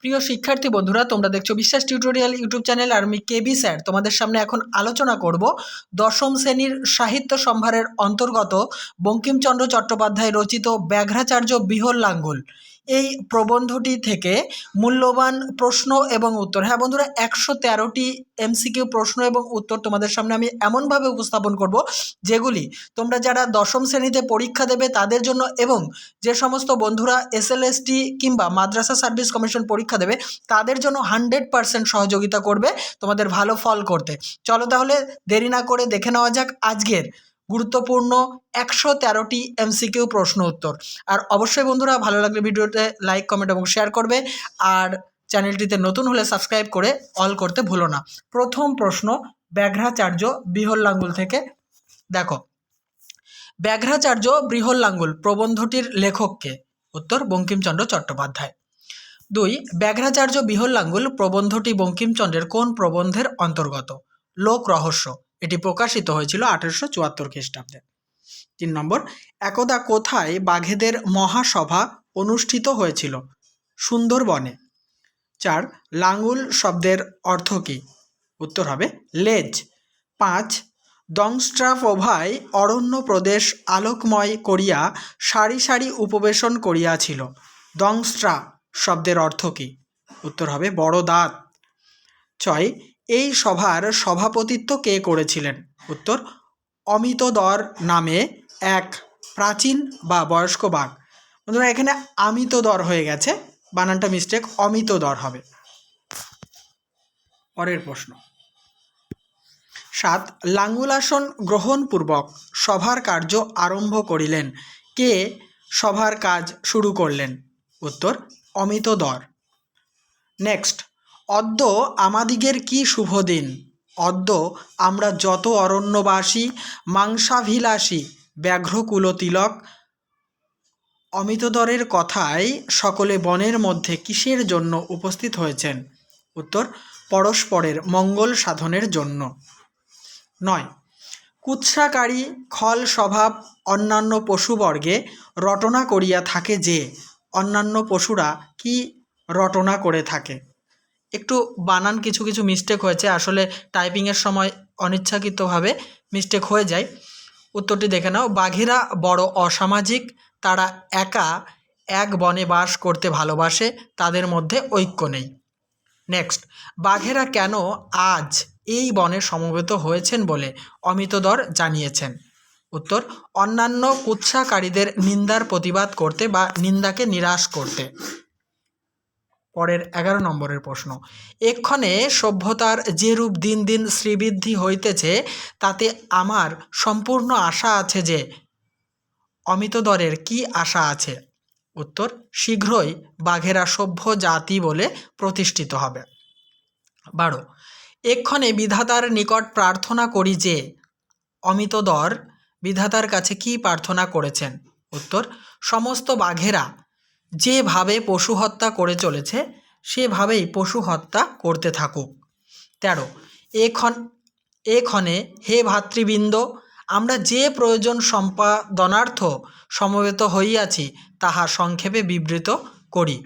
প্রিয় শিক্ষার্থী বন্ধুরা, তোমরা দেখছো বিশ্বাস টিউটোরিয়াল ইউটিউব চ্যানেল। আর আমি কেবি স্যার তোমাদের সামনে এখন আলোচনা করব দশম শ্রেণীর সাহিত্য সম্ভারের অন্তর্গত বঙ্কিমচন্দ্র চট্টোপাধ্যায় রচিত ব্যাঘ্রাচার্য বিহল লাঙ্গল এই প্রবন্ধটি থেকে মূল্যবান প্রশ্ন এবং উত্তর। হ্যাঁ বন্ধুরা, 113টি এমসিকিউ প্রশ্ন এবং উত্তর তোমাদের সামনে আমি এমনভাবে উপস্থাপন করব যেগুলি তোমরা যারা দশম শ্রেণীতে পরীক্ষা দেবে তাদের জন্য, এবং যে সমস্ত বন্ধুরা এসএলএসটি কিংবা মাদ্রাসা সার্ভিস কমিশন পরীক্ষা দেবে তাদের জন্য 100% সহযোগিতা করবে তোমাদের ভালো ফল করতে। চলো তাহলে দেরি না করে দেখে নেওয়া যাক আজকের গুরুত্বপূর্ণ 113টি এমসিকিউ প্রশ্ন উত্তর। আর অবশ্যই বন্ধুরা, ভালো লাগলে ভিডিওতে লাইক, কমেন্ট এবং শেয়ার করবে। আর চ্যানেলটিতে নতুন হলে সাবস্ক্রাইব করে অল করতে ভুলো না। প্রথম প্রশ্ন ব্যাঘ্রাচার্য বিহল লাঙ্গল থেকে। দেখো, ব্যাঘ্রাচার্য বৃহল লাঙ্গল প্রবন্ধটির লেখককে? উত্তর বঙ্কিমচন্দ্র চট্টোপাধ্যায়। 2, ব্যাঘ্রাচার্য বিহল লাঙ্গল প্রবন্ধটি বঙ্কিমচন্দ্রের কোন প্রবন্ধের অন্তর্গত? লোক রহস্য। এটি প্রকাশিত হয়েছিল 1874 খ্রিস্টাব্দে। 3 নম্বর, একদা কোথায় বাঘেদের মহাসভা অনুষ্ঠিত হয়েছিল? সুন্দরবনে। 4, লাঙ্গুল শব্দের অর্থ কী? উত্তর হবে লেজ। 5, দংস্ট্রাফোভায় অরণ্য প্রদেশ আলোকময় করিয়া সারি সারি উপবেশন করিয়াছিল। দংস্ট্রা শব্দের অর্থ কী? উত্তর হবে বড় দাঁত। 6, এই সভার সভাপতিত্ব কে করেছিলেন? উত্তর অমিতদর নামে এক প্রাচীন বা বয়স্ক বাঘ। বন্ধুরা, এখানে আমিতদর হয়ে গেছে, বানানটা মিস্টেক, অমিতদর হবে। পরের প্রশ্ন। 7, লাঙ্গুলাসন গ্রহণপূর্বক সভার কার্য আরম্ভ করিলেন। কে সভার কাজ শুরু করলেন? উত্তর অমিতদর। নেক্সট, অদ্য আমাদিগের কি শুভ দিন? অদ্য আমরা যত অরণ্যবাসী মাংসাভিলাষী ব্যাঘ্রকুলতিলক। অমিতদরের কথায় সকলে বনের মধ্যে কিসের জন্য উপস্থিত হয়েছেন? উত্তর পরস্পরের মঙ্গল সাধনের জন্য। 9, কুৎসাকারী খল স্বভাব অন্যান্য পশুবর্গে রটনা করিয়া থাকে যে। অন্যান্য পশুরা কি রটনা করে থাকে? একটু বানান কিছু কিছু মিস্টেক হয়েছে, আসলে টাইপিংয়ের সময় অনিচ্ছাকৃতভাবে মিস্টেক হয়ে যায়। উত্তরটি দেখে নাও। বাঘেরা বড় অসামাজিক, তারা একা এক বনে বাস করতে ভালোবাসে, তাদের মধ্যে ঐক্য নেই। নেক্সট, বাঘেরা কেন আজ এই বনে সমবেত হয়েছেন বলে অমিতদর জানিয়েছেন? উত্তর অন্যান্য কুৎসাকারীদের নিন্দার প্রতিবাদ করতে বা নিন্দাকে নিরাশ করতে। পরের 11 নম্বরের প্রশ্ন। এক্ষণে সভ্যতার যে রূপ দিন দিন শ্রীবৃদ্ধি হইতেছে তাতে আমার সম্পূর্ণ আশা আছে যে। অমিতদরের কি আশা আছে? উত্তর শীঘ্রই বাঘেরা সভ্য জাতি বলে প্রতিষ্ঠিত হবে। 12, এক্ষণে বিধাতার নিকট প্রার্থনা করি যে। অমিতদর বিধাতার কাছে কি প্রার্থনা করেছেন? উত্তর সমস্ত বাঘেরা যেভাবে পশু হত্যা করে চলেছে সেভাবেই পশু হত্যা করতে থাকুক। 13, এক্ষণে হে ভাতৃবৃন্দ, আমরা যে প্রয়োজন সম্পাদনার্থ সমবেত হইয়াছি তাহা সংক্ষেপে বিবৃত করি।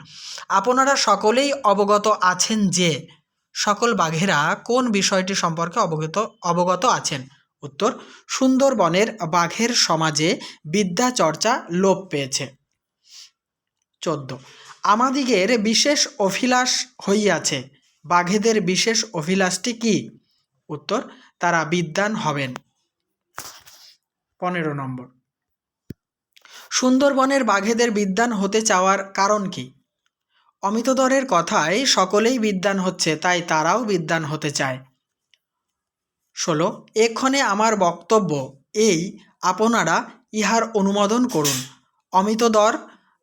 আপনারা সকলেই অবগত আছেন যে। সকল বাঘেরা কোন বিষয়টি সম্পর্কে অবগত আছেন? উত্তর সুন্দরবনের বাঘের সমাজে বিদ্যা চর্চা লোপ পেয়েছে। 14, আমাদিগের বিশেষ অভিলাষ হইয়াছে। বাঘেদের বিশেষ অভিলাষটি কি? উত্তর তারা বিদ্বান হবেন। 15 নম্বর, সুন্দরবনের বাঘেদের বিদ্বান হতে চাওয়ার কারণ কি? অমিতদরের কথায় সকলেই বিদ্বান হচ্ছে, তাই তারাও বিদ্বান হতে চায়। 16, এক্ষণে আমার বক্তব্য এই, আপনারা ইহার অনুমোদন করুন। অমিতদর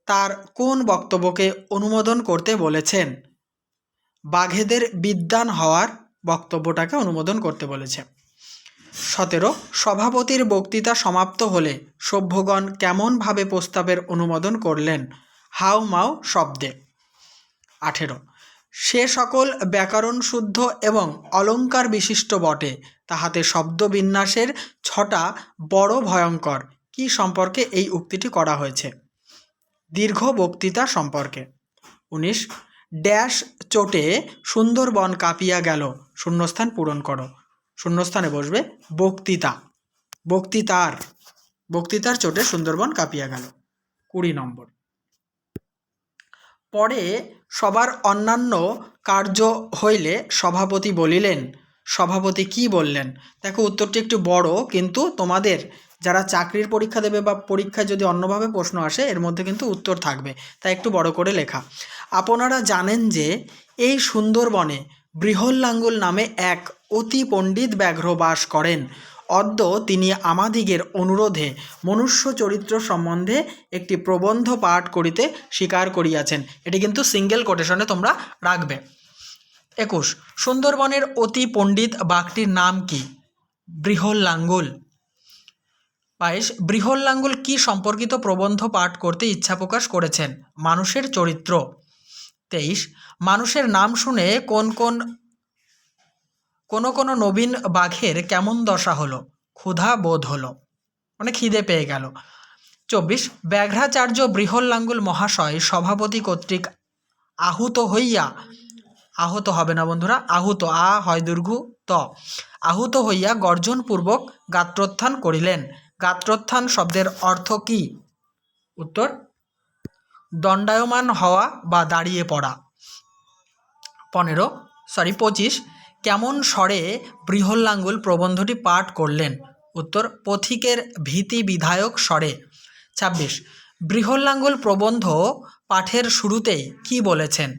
তার কোন বক্তব্যকে অনুমোদন করতে বলেছেন? বাঘেদের বিদ্বান হওয়ার বক্তব্যটাকে অনুমোদন করতে বলেছে। 17, সভাপতির বক্তৃতা সমাপ্ত হলে সভ্যগণ কেমনভাবে প্রস্তাবের অনুমোদন করলেন? হাউ মাউ শব্দে। 18, সে সকল ব্যাকরণ শুদ্ধ এবং অলঙ্কার বিশিষ্ট বটে, তাহাতে শব্দবিন্যাসের ছটা বড় ভয়ঙ্কর। কি সম্পর্কে এই উক্তিটি করা হয়েছে? দীর্ঘ বক্তৃতা সম্পর্কে। 19, ড্যাশ চোটে সুন্দরবন কাঁপিয়া গেল, শূন্যস্থান পূরণ করো। শূন্যস্থানে বসবে বক্তৃতা। বক্তৃতার চোটে সুন্দরবন কাঁপিয়া গেল। 20 নম্বর। পরে সবার অন্যান্য কার্য হইলে সভাপতি বলিলেন। সভাপতি কি বললেন? দেখো উত্তরটি একটু বড়, কিন্তু তোমাদের যারা চাকরির পরীক্ষা দেবে বা পরীক্ষায় যদি অন্যভাবে প্রশ্ন আসে এর মধ্যে কিন্তু উত্তর থাকবে, তাই একটু বড় করে লেখা। আপনারা জানেন যে এই সুন্দরবনে বৃহল্লাঙ্গুল নামে এক অতি পণ্ডিত ব্যাঘ্র বাস করেন। অদ্য তিনি আমাদিগের অনুরোধে মনুষ্য চরিত্র সম্বন্ধে একটি প্রবন্ধ পাঠ করিতে স্বীকার করিয়াছেন। এটি কিন্তু সিঙ্গেল কোটেশনে তোমরা রাখবে। 21, সুন্দরবনের অতি পণ্ডিত বাঘটির নাম কি? বৃহল্লাঙ্গুল। 22, বৃহল্লাঙ্গুল কি সম্পর্কিত প্রবন্ধ পাঠ করতে ইচ্ছা প্রকাশ করেছেন? মানুষের চরিত্র। 23, মানুষের নাম শুনে কোন নবীন বাঘের কেমন দশা হলো? ক্ষুধা বোধ হলো, মানে খিদে পেয়ে গেল। 24, ব্যাঘ্রাচার্য বৃহল্লাঙ্গুল মহাশয় সভাপতি কর্তৃক আহুত হইয়া, আহত হবে না বন্ধুরা, আহুত, আ হয় দীর্ঘ ত, আহুত হইয়া গর্জনপূর্বক গাত্রোত্থান করিলেন। গাত্রোত্থান শব্দের অর্থ কি? উত্তর দণ্ডায়মান হওয়া বা দাঁড়িয়ে পড়া। 25, কেমন স্বরে বৃহল্লাঙ্গুল প্রবন্ধটি পাঠ করলেন? উত্তর পথিকের ভীতি বিধায়ক স্বরে। 26, বৃহল্লাঙ্গুল প্রবন্ধ পাঠের শুরুতেই কি বলেছেন?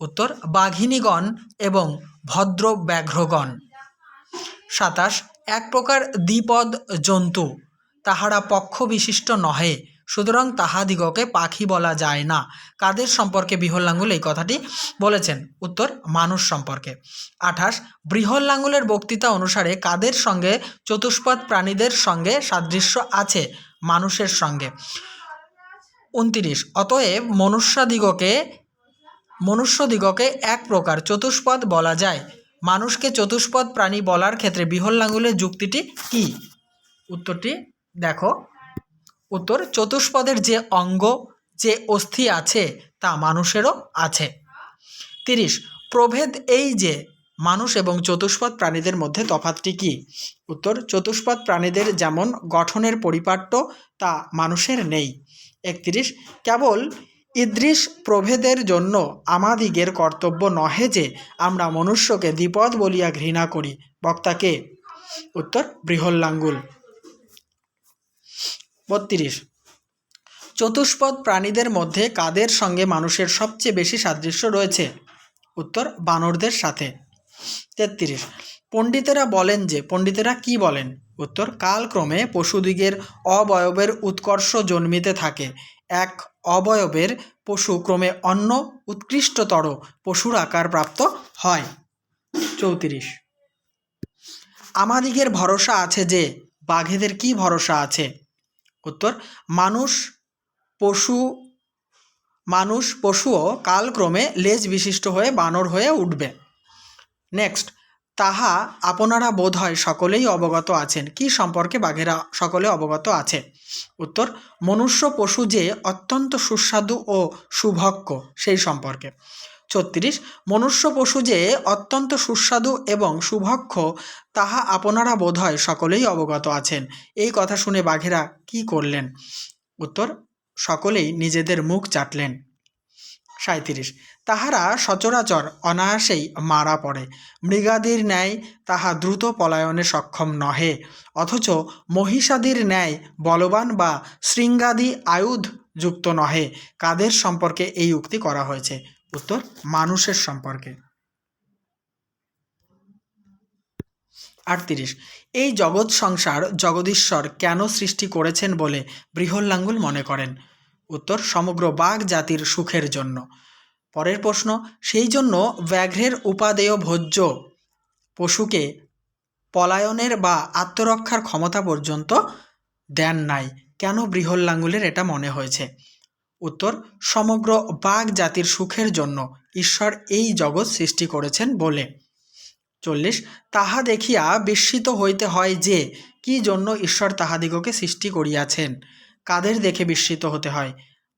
উত্তর বাঘিনীগণ এবং ভদ্র ব্যাঘ্রগণ। 27, এক প্রকার দ্বিপদ জন্তু, তাহারা পক্ষ বিশিষ্ট নহে, সুতরাং তাহাদিগকে পাখি বলা যায় না। কাদের সম্পর্কে বৃহল্লাঙ্গুল এই কথাটি বলেছেন? উত্তর মানুষ সম্পর্কে। 28, বৃহল্লাঙ্গুলের বক্তৃতা অনুসারে কাদের সঙ্গে চতুষ্পদ প্রাণীদের সঙ্গে সাদৃশ্য আছে? মানুষের সঙ্গে। 29, অতএব মনুষ্যদিগকে এক প্রকার চতুষ্পদ বলা যায়। মানুষকে চতুষ্পদ প্রাণী বলার ক্ষেত্রে বৃহল্লাঙ্গুলের যুক্তিটি কি? উত্তরটি দেখো, উত্তর চতুষ্পদের যে অঙ্গ, যে অস্থি আছে তা মানুষেরও আছে। 30, প্রভেদ এই যে মানুষ এবং চতুষ্পদ প্রাণীদের মধ্যে তফাৎটি কি? উত্তর চতুষ্পদ প্রাণীদের যেমন গঠনের পরিপাট্য তা মানুষের নেই। 31, কেবল ঈদৃশ প্রভেদের জন্য আমাদিগের কর্তব্য নহে যে আমরা মনুষ্যকে দ্বিপদ বলিয়া ঘৃণা করি। বক্তাকে? উত্তর বৃহল্লাঙ্গুল। 32, চতুষ্পদ প্রাণীদের মধ্যে কাদের সঙ্গে মানুষের সবচেয়ে বেশি সাদৃশ্য রয়েছে? উত্তর বানরদের সাথে। 33, পণ্ডিতেরা বলেন যে, পণ্ডিতেরা কি বলেন? উত্তর কালক্রমে পশুদিগের অবয়বের উৎকর্ষ জন্মিতে থাকে, এক অবয়বের পশু ক্রমে অন্য উৎকৃষ্টতর পশুর আকার প্রাপ্ত হয়। 34, আমাদিগের ভরসা আছে যে, বাঘেদের কি ভরসা আছে? উত্তর মানুষ পশুও কালক্রমে লেজ বিশিষ্ট হয়ে বানর হয়ে উঠবে। নেক্সট, তাহা আপনারা বোধ হয় সকলেই অবগত আছেন। কি সম্পর্কে বাঘেরা সকলে অবগত আছে? উত্তর মনুষ্য পশু যে অত্যন্ত সুস্বাদু ও সুভক্ষ সেই সম্পর্কে। 36, মনুষ্য পশু যে অত্যন্ত সুস্বাদু এবং সুভক্ষ তাহা আপনারা বোধ হয় সকলেই অবগত আছেন। এই কথা শুনে বাঘেরা কি করলেন? উত্তর সকলেই নিজেদের মুখ চাটলেন। 37, তাহারা সচরাচর অনায়াসেই মারা পড়ে, মৃগাদির ন্যায় তাহা দ্রুত পলায়নে সক্ষম নহে, অথচ মহিষাদির ন্যায় বলবান বা শৃঙ্গাদি আয়ুধ যুক্ত নহে। কাদের সম্পর্কে এই উক্তি করা হয়েছে? উত্তর মানুষের সম্পর্কে। 38, এই জগৎ সংসার জগদীশ্বর কেন সৃষ্টি করেছেন বলে বৃহল্লাঙ্গুল মনে করেন? উত্তর সমগ্র বাঘ জাতির সুখের জন্য। পরের প্রশ্ন, সেই জন্য ব্যাঘ্রের উপাদেয় ভোজ্য পশুকে পলায়নের বা আত্মরক্ষার ক্ষমতা পর্যন্ত দেন নাই। কেন বৃহল্লাঙ্গুলের এটা মনে হয়েছে? উত্তর সমগ্র বাঘ জাতির সুখের জন্য ঈশ্বর এই জগৎ সৃষ্টি করেছেন বলে। 40, তাহা দেখিয়া বিস্মিত হইতে হয় যে কি জন্য ঈশ্বর তাহাদিগকে সৃষ্টি করিয়াছেন। কাদের দেখে বিস্মিত হতে হয়?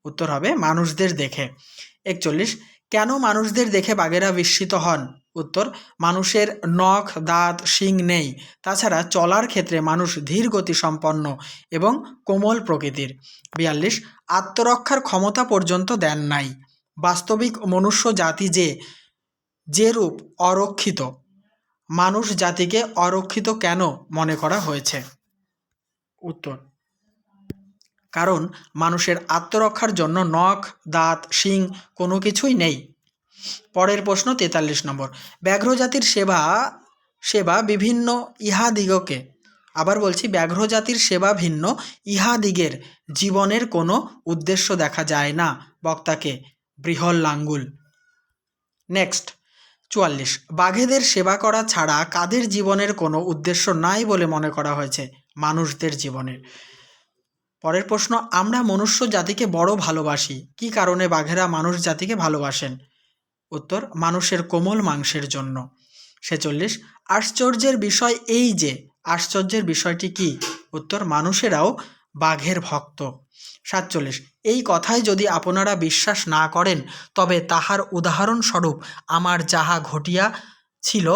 উত্তর হবে মানুষদের দেখে। 41, কেন মানুষদের দেখে বাঘেরা বিস্মিত হন? উত্তর, মানুষের নখ, দাঁত, শিং নেই। তাছাড়া চলার ক্ষেত্রে মানুষ ধীর গতি সম্পন্ন এবং কোমল প্রকৃতির। 42, আত্মরক্ষার ক্ষমতা পর্যন্ত দেন নাই। বাস্তবিক মনুষ্য জাতি যে রূপ অরক্ষিত, মানুষ জাতিকে অরক্ষিত কেন মনে করা হয়েছে? উত্তর, কারণ মানুষের আত্মরক্ষার জন্য নখ, দাঁত, শিং কোনো কিছুই নেই। পরের প্রশ্ন 43 নম্বর, ব্যাঘ্র জাতির সেবা বিভিন্ন ইহাদিগকে, আবার বলছি, ব্যাঘ্র জাতির সেবা ভিন্ন ইহাদিগের জীবনের কোনো উদ্দেশ্য দেখা যায় না। বক্তাকে? বৃহল লাঙ্গুল। নেক্সট 44, বাঘেদের সেবা করা ছাড়া কাদের জীবনের কোনো উদ্দেশ্য নাই বলে মনে করা হয়েছে? মানুষদের জীবনের। পরের প্রশ্ন, আমরা মনুষ্য জাতিকে বড় ভালোবাসি, কি কারণে বাঘেরা মানুষ জাতিকে ভালোবাসেন? উত্তর, মানুষের কোমল মাংসের জন্য। 46, আশ্চর্যের বিষয় এই যে, আশ্চর্যের বিষয়টি কি? উত্তর, মানুষেরাও বাঘের ভক্ত। 47, এই কথায় যদি আপনারা বিশ্বাস না করেন তবে তাহার উদাহরণস্বরূপ আমার যাহা ঘটিয়াছিল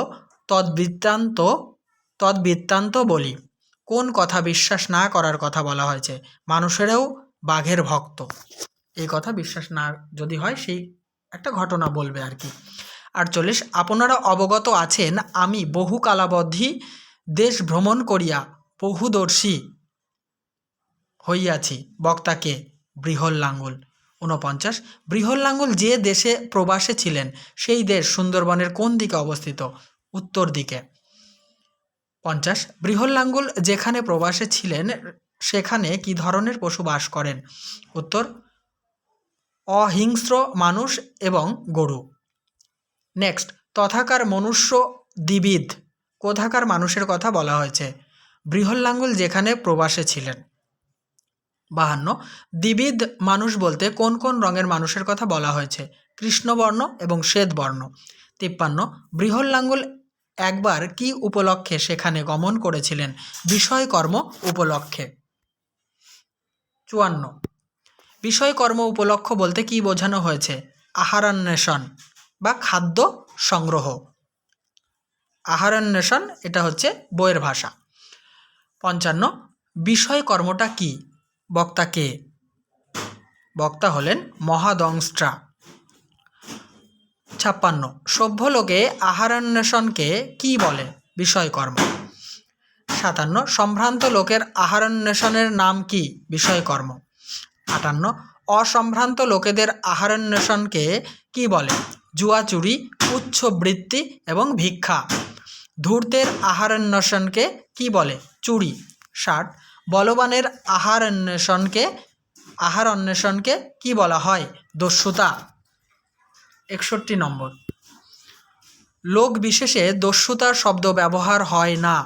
তদ্বৃত্তান্ত বলি। কোন কথা বিশ্বাস না করার কথা বলা হয়েছে? মানুষেরাও বাঘের ভক্ত, এই কথা বিশ্বাস না যদি হয় সেই একটা ঘটনা বলবে আর কি। 48, আপনারা অবগত আছেন আমি বহু কালাবধি দেশ ভ্রমণ করিয়া বহুদর্শী হইয়াছি। বক্তাকে? বৃহল লাঙ্গুল। 49, বৃহল লাঙ্গুল যে দেশে প্রবাসে ছিলেন সেই দেশ সুন্দরবনের কোন দিকে অবস্থিত? উত্তর দিকে। 50, বৃহল লাঙ্গুল যেখানে প্রবাসে ছিলেন সেখানে কি ধরনের পশু বাস করেন? উত্তর, অহিংস্র মানুষ এবং গরু। নেক্সট, তথাকার মনুষ্য দ্বিবিধ, কোথাকার মানুষের কথা বলা হয়েছে? বৃহল লাঙ্গুল যেখানে প্রবাসে ছিলেন। 52, দ্বিবিধ মানুষ বলতে কোন কোন রঙের মানুষের কথা বলা হয়েছে? কৃষ্ণবর্ণ এবং শ্বেতবর্ণ। 53, বৃহল লাঙ্গুল একবার কি উপলক্ষে সেখানে গমন করেছিলেন? বিষয়কর্ম উপলক্ষে। 54, বিষয়কর্ম উপলক্ষ বলতে কি বোঝানো হয়েছে? আহারান্বেষণ বা খাদ্য সংগ্রহ। আহারান্বেষণ এটা হচ্ছে বইয়ের ভাষা। 55, বিষয়কর্মটা কি? বক্তা কে? বক্তা হলেন মহাদংস্ট্রা। 56, সভ্য লোকে আহারান্বেষণকে কি বলে? বিষয়কর্ম। 57, সম্ভ্রান্ত লোকের আহারান্বেষণের নাম কি? বিষয়কর্ম। 58, অসম্ভ্রান্ত লোকেদের আহারান্বেষণকে কি বলে? জুয়াচুরি, উচ্ছবৃত্তি এবং ভিক্ষা। ধূর্তের আহারান্বেষণকে কি বলে? চুরি। 60, বলবানের আহারান্বেষণকে কি বলা হয়? দস্যুতা। 61 নম্বর, লোক বিশেষে দস্যুতা শব্দ ব্যবহার হয় না।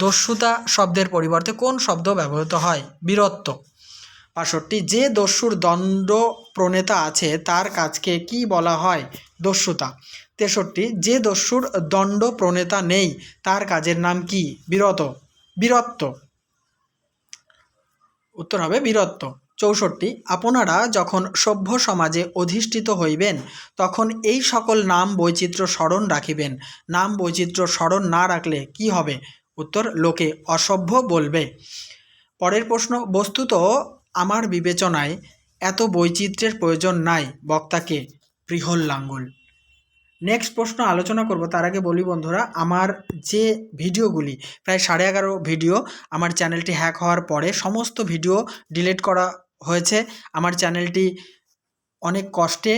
দস্যুতা শব্দের পরিবর্তে কোন শব্দ ব্যবহৃত হয়? বীরত্ব। 65, যে দস্যুর দণ্ড প্রণেতা আছে তার কাজকে কি বলা হয়? দস্যুতা। 63, যে দস্যুর দণ্ড প্রণেতা নেই তার কাজের নাম কি? বীরত্ব। উত্তর হবে বীরত্ব। 64, আপনারা যখন সভ্য সমাজে অধিষ্ঠিত হইবেন তখন এই সকল নাম বৈচিত্র্য স্মরণ রাখিবেন। নাম বৈচিত্র্য স্মরণ না রাখলে কি হবে? উত্তর, লোকে অসভ্য বলবে। পরের প্রশ্ন, বস্তুত আমার বিবেচনায় এত বৈচিত্র্যের প্রয়োজন নাই। বক্তাকে? বৃহল লাঙ্গুল। নেক্সট প্রশ্ন আলোচনা করব তার আগে বলি বন্ধুরা, আমার যে ভিডিওগুলি প্রায় 11.5 ভিডিও আমার চ্যানেলটি হ্যাক হওয়ার পরে সমস্ত ভিডিও ডিলিট করা হয়েছে। আমার চ্যানেলটি অনেক কষ্টে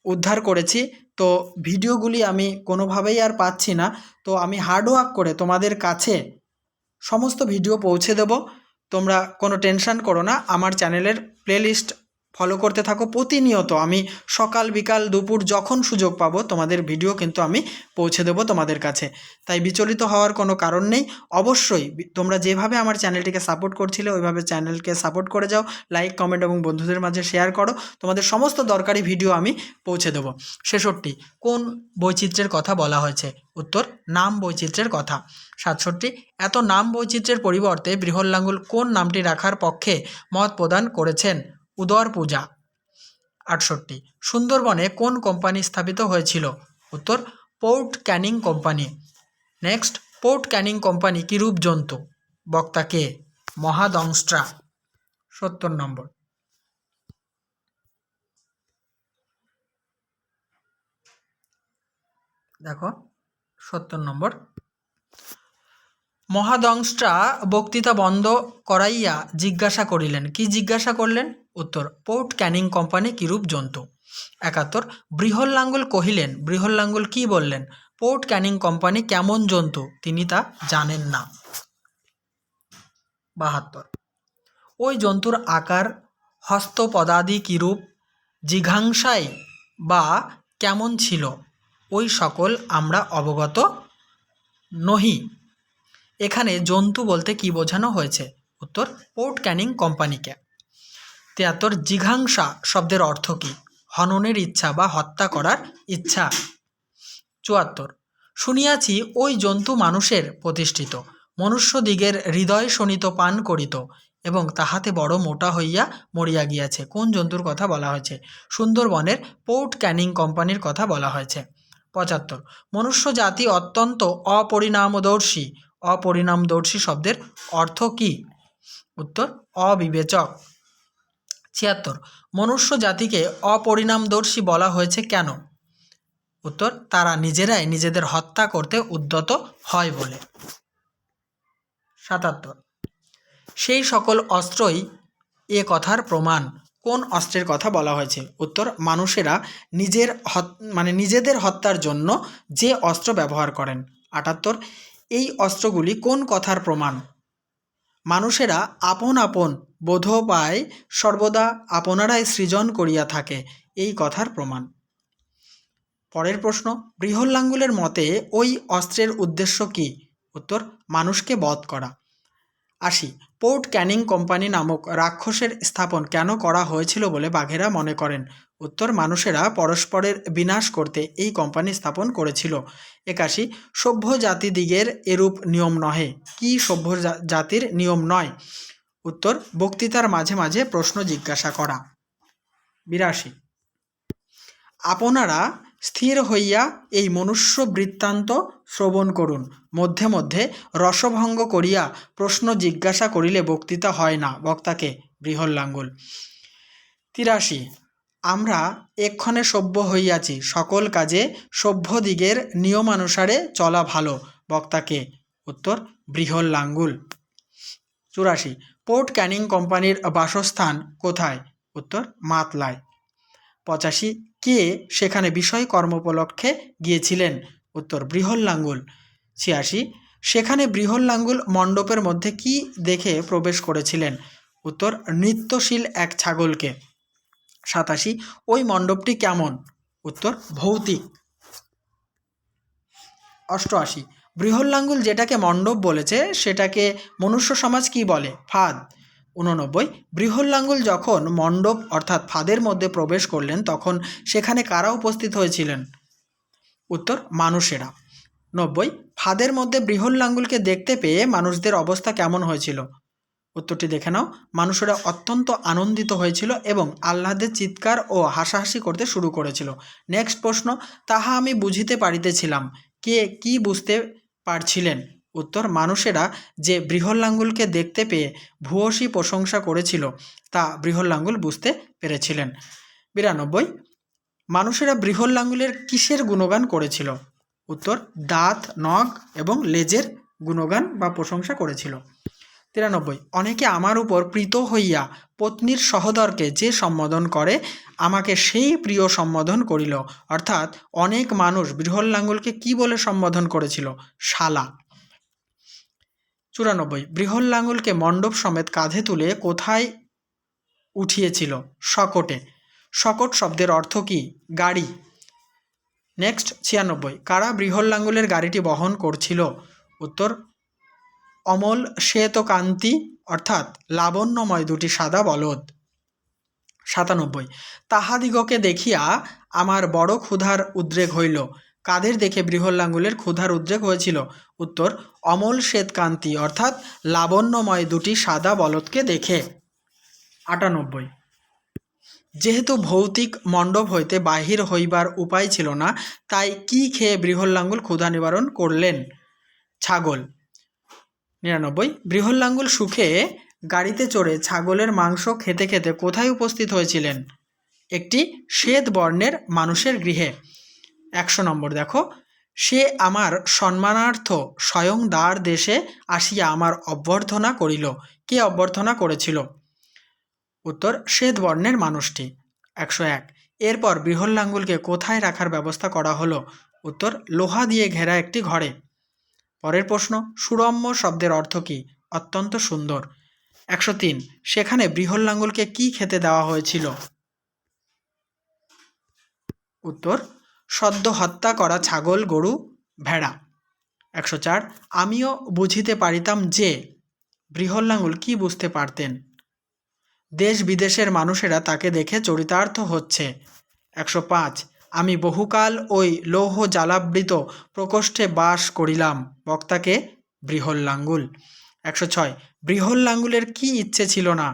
উদ্ধার করেছি, তো ভিডিওগুলি আমি কোনোভাবেই আর পাচ্ছি না। তো আমি হার্ডওয়ার্ক করে তোমাদের কাছে সমস্ত ভিডিও পৌঁছে দেব। তোমরা কোনো টেনশন করো না, আমার চ্যানেলের প্লেলিস্ট ফলো করতে থাকো। প্রতিনিয়ত আমি সকাল বিকাল দুপুর যখন সুযোগ পাবো তোমাদের ভিডিও কিন্তু আমি পৌঁছে দেবো তোমাদের কাছে। তাই বিচলিত হওয়ার কোনো কারণ নেই। অবশ্যই তোমরা যেভাবে আমার চ্যানেলটিকে সাপোর্ট করছিলে ওইভাবে চ্যানেলকে সাপোর্ট করে যাও, লাইক, কমেন্ট এবং বন্ধুদের মাঝে শেয়ার করো। তোমাদের সমস্ত দরকারি ভিডিও আমি পৌঁছে দেবো। 66, কোন বৈচিত্র্যের কথা বলা হয়েছে? উত্তর, নাম বৈচিত্র্যের কথা। 67, এত নাম বৈচিত্র্যের পরিবর্তে বৃহল লাঙ্গুল কোন নামটি রাখার পক্ষে মত প্রদান করেছেন? উদর পূজা। 68 সুন্দরবনে কোন কোম্পানি স্থাপিত হয়েছিল? উত্তর port Canning company. Next, port Canning company কিরূপ জন্তু? বক্তা কে? মহাদংস্ট্রা। 70 নম্বর। দেখো 70 নম্বর। মহাদংস্ট্রা বক্তৃতা বন্ধ করাইয়া জিজ্ঞাসা করিলেন। কি জিজ্ঞাসা করলেন? উত্তর পোর্ট ক্যানিং কোম্পানি কিরূপ জন্তু। 71 বৃহল্লাঙ্গুল কহিলেন। বৃহল্লাঙ্গুল কি বললেন? পোর্ট ক্যানিং কোম্পানি কেমন জন্তু তিনি তা জানেন না। 72 ওই জন্তুর আকার হস্তপদাদি কিরূপ, জিঘাংসায় বা কেমন ছিল, ওই সকল আমরা অবগত নহি। এখানে জন্তু বলতে কি বোঝানো হয়েছে? উত্তর পোর্ট ক্যানিং কোম্পানিকে। 73 জিঘাংসা শব্দের অর্থ কী? হননের ইচ্ছা বা হত্যা করার ইচ্ছা। 74 শুনিয়াছি ওই জন্তু মানুষের প্রতিষ্ঠিত, মনুষ্যদিগের হৃদয় শোণিত পান করিত এবং তাহাতে বড় মোটা হইয়া মরিয়া গিয়াছে। কোন জন্তুর কথা বলা হয়েছে? সুন্দরবনের পোর্ট ক্যানিং কোম্পানির কথা বলা হয়েছে। 75 মনুষ্য জাতি অত্যন্ত অপরিণামদর্শী। অপরিণামদর্শী শব্দের অর্থ কী? উত্তর অবিবেচক। 76 মনুষ্য জাতিকে অপরিণামদর্শী বলা হয়েছে কেন? উত্তর তারা নিজেরাই নিজেদের হত্যা করতে উদ্যত হয় বলে। 77 সেই সকল অস্ত্রই এ কথার প্রমাণ। কোন অস্ত্রের কথা বলা হয়েছে? উত্তর মানুষেরা নিজেদের হত্যার জন্য যে অস্ত্র ব্যবহার করেন। 78 এই অস্ত্রগুলি কোন কথার প্রমাণ? মানুষেরা আপন আপন বোধোপায় সর্বদা আপনারাই সৃজন করিয়া থাকে, এই কথার প্রমাণ। পরের প্রশ্ন, বৃহল্লাঙ্গুলের মতে ওই অস্ত্রের উদ্দেশ্য কী? উত্তর মানুষকে বধ করা। 80 পোর্ট ক্যানিং কোম্পানি নামক রাক্ষসের স্থাপন কেন করা হয়েছিল বলে বাঘেরা মনে করেন? উত্তর মানুষেরা পরস্পরের বিনাশ করতে এই কোম্পানি স্থাপন করেছিল। 81 সভ্য জাতিদিগের এরূপ নিয়ম নহে। কি সভ্য জাতির নিয়ম নয়? উত্তর বক্তৃতার মাঝে মাঝে প্রশ্ন জিজ্ঞাসা করা। 82 আপনারা স্থির হইয়া এই মনুষ্য বৃত্তান্ত শ্রবণ করুন, মধ্যে মধ্যে রসভঙ্গ করিয়া প্রশ্ন জিজ্ঞাসা করিলে বক্তৃতা হয় না। বক্তাকে? বৃহল্লাঙ্গুল। 83 আমরা এক্ষণে সভ্য হইয়াছি, সকল কাজে সভ্যদিগের নিয়মানুসারে চলা ভালো। বক্তাকে? উত্তর বৃহল্লাঙ্গুল। 84 পোর্ট ক্যানিং কোম্পানির বাসস্থান কোথায়? উত্তর মাতলায়। 85 কে সেখানে বিষয় কর্মোপলক্ষে গিয়েছিলেন? উত্তর বৃহল্লাঙ্গুল। 86 সেখানে বৃহল্লাঙ্গুল মণ্ডপের মধ্যে কি দেখে প্রবেশ করেছিলেন? উত্তর নৃত্যশীল এক ছাগলকে। 87 ওই মণ্ডপটি কেমন? উত্তর ভৌতিক। 88 বৃহল্লাঙ্গুল যেটাকে মণ্ডপ বলেছে সেটাকে মনুষ্য সমাজ কি বলে? ফাঁদ। 89 বৃহল্লাঙ্গুল যখন মণ্ডপ অর্থাৎ ফাঁদের মধ্যে প্রবেশ করলেন তখন সেখানে কারা উপস্থিত হয়েছিলেন? উত্তর মানুষেরা। 90 ফাঁদের মধ্যে বৃহল্লাঙ্গুলকে দেখতে পেয়ে মানুষদের অবস্থা কেমন হয়েছিল? উত্তরটি দেখে নাও। মানুষেরা অত্যন্ত আনন্দিত হয়েছিল এবং আহ্লাদের চিৎকার ও হাসাহাসি করতে শুরু করেছিল। নেক্সট প্রশ্ন, তাহা আমি বুঝিতে পারিতেছিলাম। কে কি বুঝতে পারছিলেন? উত্তর মানুষেরা যে বৃহল্লাঙ্গুলকে দেখতে পেয়ে ভূয়সী প্রশংসা করেছিল তা বৃহল্লাঙ্গুল বুঝতে পেরেছিলেন। 92 মানুষেরা বৃহল্লাঙ্গুলের কিসের গুণগান করেছিল? উত্তর দাঁত, নখ এবং লেজের গুণগান বা প্রশংসা করেছিল। 93 অনেকে আমার উপর প্রীত হইয়া পত্নীর সহোদরকে যে সম্বোধন করে আমাকে সেই প্রিয় সম্বোধন করিল। অর্থাৎ অনেক মানুষ বৃহল্লাঙ্গুলকে কি বলে সম্বোধন করেছিল? শালা। 94 বৃহল্লাঙ্গুলকে মণ্ডপ সমেত কাঁধে তুলে কোথায় উঠিয়েছিল? শকটে। শকট শব্দের অর্থ কি? গাড়ি। নেক্সট 96 কারা বৃহল্লাঙ্গুলের গাড়িটি বহন করছিল? উত্তর অমল শ্বেতকান্তি অর্থাৎ লাবণ্যময় দুটি সাদা বলদ। 97 তাহাদিগকে দেখিয়া আমার বড় ক্ষুধার উদ্রেক হইল। কাদের দেখে বৃহল্লাঙ্গুলের ক্ষুধার উদ্রেক হয়েছিল? উত্তর অমল শ্বেতকান্তি অর্থাৎ লাবণ্যময় দুটি সাদা বলদকে দেখে। 98 যেহেতু ভৌতিক মণ্ডপ হইতে বাহির হইবার উপায় ছিল না, তাই কি খেয়ে বৃহল্লাঙ্গুল ক্ষুধা নিবারণ করলেন? ছাগল। 99। বৃহল্লাঙ্গুল সুখে গাড়িতে চড়ে ছাগলের মাংস খেতে খেতে কোথায় উপস্থিত হয়েছিলেন? একটি শ্বেত বর্ণের মানুষের গৃহে। 100 নম্বর দেখো, সে আমার সম্মানার্থ স্বয়ং দ্বার দেশে আসিয়া আমার অভ্যর্থনা করিল। কে অভ্যর্থনা করেছিল? উত্তর, শ্বেত বর্ণের মানুষটি। 101। এরপর বৃহল্লাঙ্গুলকে কোথায় রাখার ব্যবস্থা করা হলো? উত্তর, লোহা দিয়ে ঘেরা একটি ঘরে। পরের প্রশ্ন, সুরম্য শব্দের অর্থ কী? অত্যন্ত সুন্দর। 103। সেখানে বৃহল্লাঙ্গুলকে কি খেতে দেওয়া হয়েছিল? উত্তর, সদ্য হত্যা করা ছাগল, গরু, ভেড়া। 104। আমিও বুঝিতে পারিতাম যে। বৃহল্লাঙ্গুল কি বুঝতে পারতেন? দেশ বিদেশের মানুষেরা তাকে দেখে চরিতার্থ হচ্ছে। 105। আমি বহুকাল ওই লৌহ জ্বালাবৃত প্রকোষ্ঠে বাস করিলাম। বক্তাকে? বৃহল্লাঙ্গুল। 106। বৃহল্লাঙ্গুলের কি ইচ্ছে ছিল না?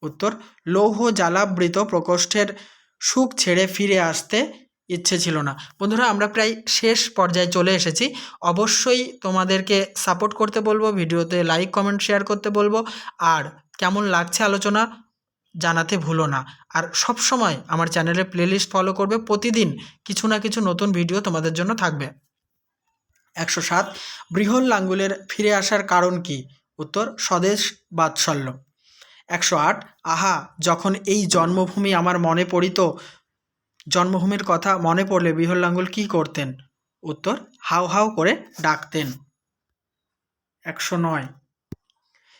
উত্তর, লৌহ জ্বালাবৃত প্রকোষ্ঠের সুখ ছেড়ে ফিরে আসতে ইচ্ছে ছিল না। বন্ধুরা, আমরা প্রায় শেষ পর্যায়ে চলে এসেছি। অবশ্যই তোমাদেরকে সাপোর্ট করতে বলবো, ভিডিওতে লাইক কমেন্ট শেয়ার করতে বলবো, আর কেমন লাগছে আলোচনা জানাতে ভুলো না। আর সব সময় আমার চ্যানেলের প্লেলিস্ট ফলো করবে, প্রতিদিন কিছু না কিছু নতুন ভিডিও তোমাদের জন্য থাকবে। 107। বৃহল্লাঙ্গুলের ফিরে আসার কারণ কি? উত্তর, স্বদেশ বাৎসল্য। 108। আহা, যখন এই জন্মভূমি আমার মনে পড়িত, জন্মভূমির কথা মনে পড়লে বৃহল্লাঙ্গুল কি করতেন? উত্তর, হাউ হাউ করে ডাকতেন। 109।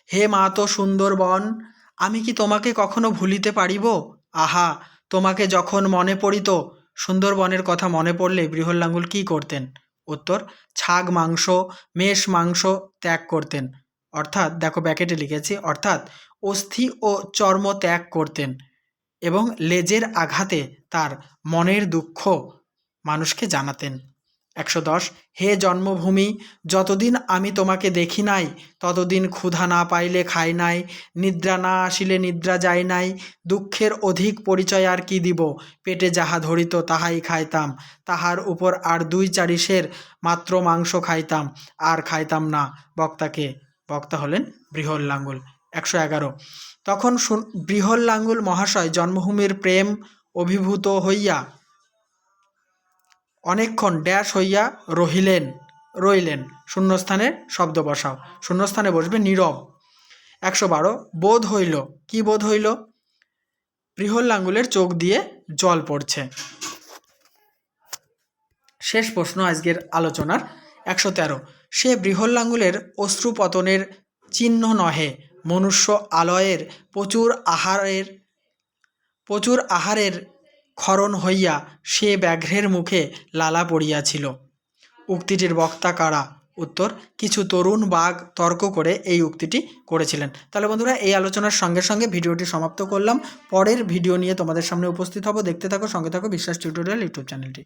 হে মা তো সুন্দরবন, আমি কি তোমাকে কখনো ভুলিতে পারিব? আহা, তোমাকে যখন মনে পড়িত, সুন্দরবনের কথা মনে পড়লে বৃহল্লাঙ্গুল কি করতেন? উত্তর, ছাগ মাংস, মেষ মাংস ত্যাগ করতেন। অর্থাৎ দেখো ব্যাকেটে লিখেছি, অর্থাৎ অস্থি ও চর্ম ত্যাগ করতেন এবং লেজের আঘাতে তার মনের দুঃখ মানুষকে জানাতেন। 110। হে জন্মভূমি, যতদিন আমি তোমাকে দেখি নাই, ততদিন ক্ষুধা না পাইলে খাই নাই, নিদ্রা না আসিলে নিদ্রা যায় নাই, দুঃখের অধিক পরিচয় আর কি দিব, পেটে যাহা ধরিত তাহাই খাইতাম, তাহার উপর আর 2 সের মাত্র মাংস খাইতাম, আর খাইতাম না। বক্তাকে? বক্তা হলেন বৃহল্লাঙ্গুল। 111। তখন বৃহল্লাঙ্গুল মহাশয় জন্মভূমির প্রেম অভিভূত হইয়া অনেকক্ষণ ড্যাশ হইয়া রইলেন। শূন্যস্থানের শব্দ বসাও, শূন্যস্থানে বসবে নীরব। 112। বোধ হইল। কি বোধ হইল? বৃহল্লাঙ্গুলের চোখ দিয়ে জল পড়ছে। শেষ প্রশ্ন আজকের আলোচনার। 113। সে বৃহল্লাঙ্গুলের অশ্রুপতনের চিহ্ন নহে, মনুষ্য আলয়ের প্রচুর আহারের ক্ষরণ হইয়া সে ব্যাঘ্রের মুখে লালা পড়িয়াছিল। উক্তিটির বক্তা কারা? উত্তর, কিছু তরুণ বাঘ তর্ক করে এই উক্তিটি করেছিলেন। তাহলে বন্ধুরা, এই আলোচনার সঙ্গে সঙ্গে ভিডিওটি সমাপ্ত করলাম। পরের ভিডিও নিয়ে তোমাদের সামনে উপস্থিত হব। দেখতে থাকো, সঙ্গে থাকো বিশ্বাস টিউটোরিয়াল ইউটিউব চ্যানেলটি।